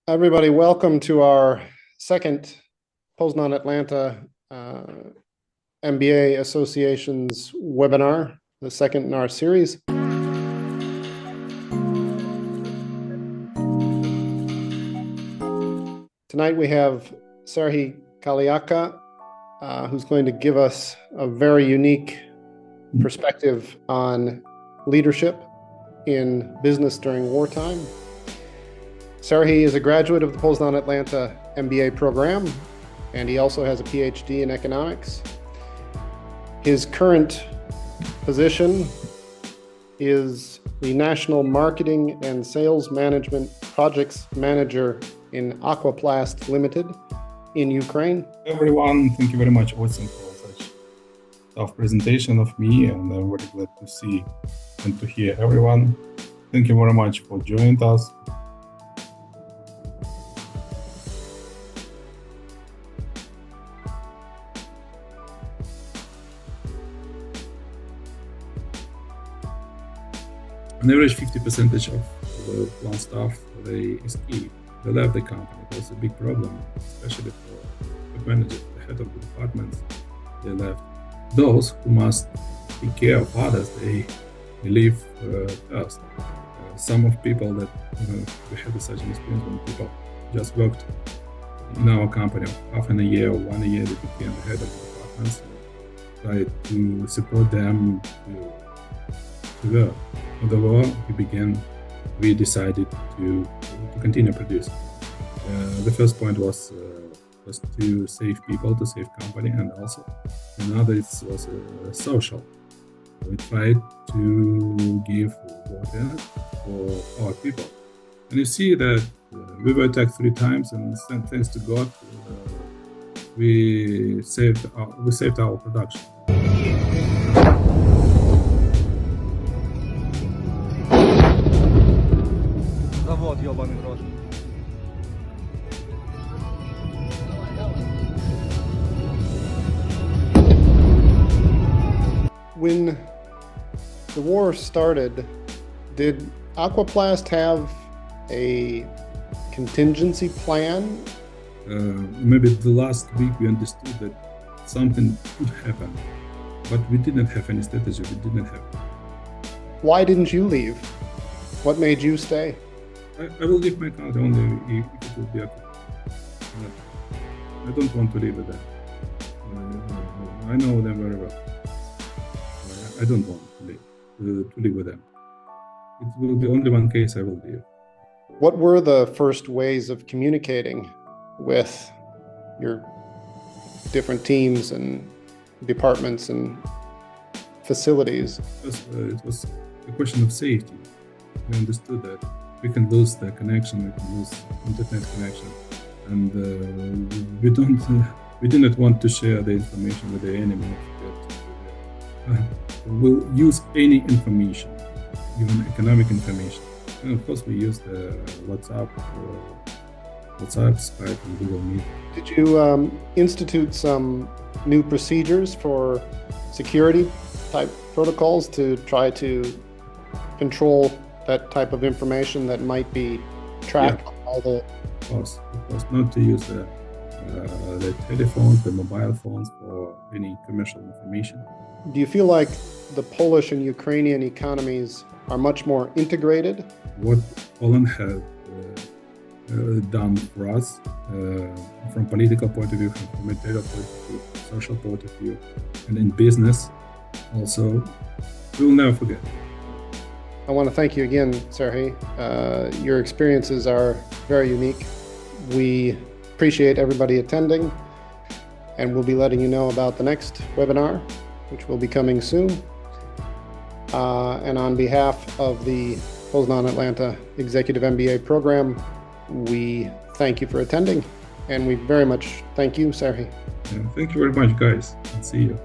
Everybody, welcome to our second Poznan Atlanta MBA Association's webinar, the second in our series. Tonight we have Serhii Kaliaka, who's going to give us a very unique perspective on leadership in business during wartime. Serhii is a graduate of the Poznan Atlanta MBA program, and he also has a PhD in economics. His current position is the National Marketing and Sales Management Projects Manager in Aquaplast Limited in Ukraine. Everyone, thank you very much, Austin, for such tough presentation of me, and I'm very glad to see and to hear everyone. Thank you very much for joining us. On average, 50% of the plant staff, they escape. They left the company. That's a big problem, especially for the manager, the head of the departments. They left. Those who must take care of others, they leave first. Some of people that we had such an experience when people just worked in our company half a year or 1 year, they became the head of the departments. Try to support them to work. On the war, we decided to continue producing. The first point was to save people, to save company, and also another was social. We tried to give water for our people. And you see that we were attacked 3 times, and thanks to God, we saved our production. Завод ёбаный в рот. When the war started, did Aquaplast have a contingency plan? Maybe the last week we understood that something could happen, but we didn't have any strategy. We didn't have. Why didn't you leave? What made you stay? I will leave my country only if it will be okay. I don't want to live with them. I know them very well. I don't want to live with them. It will be only one case I will leave. What were the first ways of communicating with your different teams and departments and facilities? It was a question of safety. We understood that we can lose the connection, we can lose internet connection, and we did not want to share the information with the enemy. We'll use any information, even economic information. And of course, we use the WhatsApp, Skype, and Google Meet. Did you institute some new procedures for security type protocols to try to control that type of information that might be tracked by the... Of course, not to use the telephones, the mobile phones for any commercial information. Do you feel like the Polish and Ukrainian economies are much more integrated? What Poland had done for us, from political point of view, from humanitarian point of view, social point of view, and in business also, we will never forget. I want to thank you again, Serhii. Your experiences are very unique. We appreciate everybody attending, and we'll be letting you know about the next webinar, which will be coming soon. And on behalf of the Poznan Atlanta Executive MBA program, we thank you for attending, and we very much thank you, Serhii. Yeah, thank you very much, guys, and see you.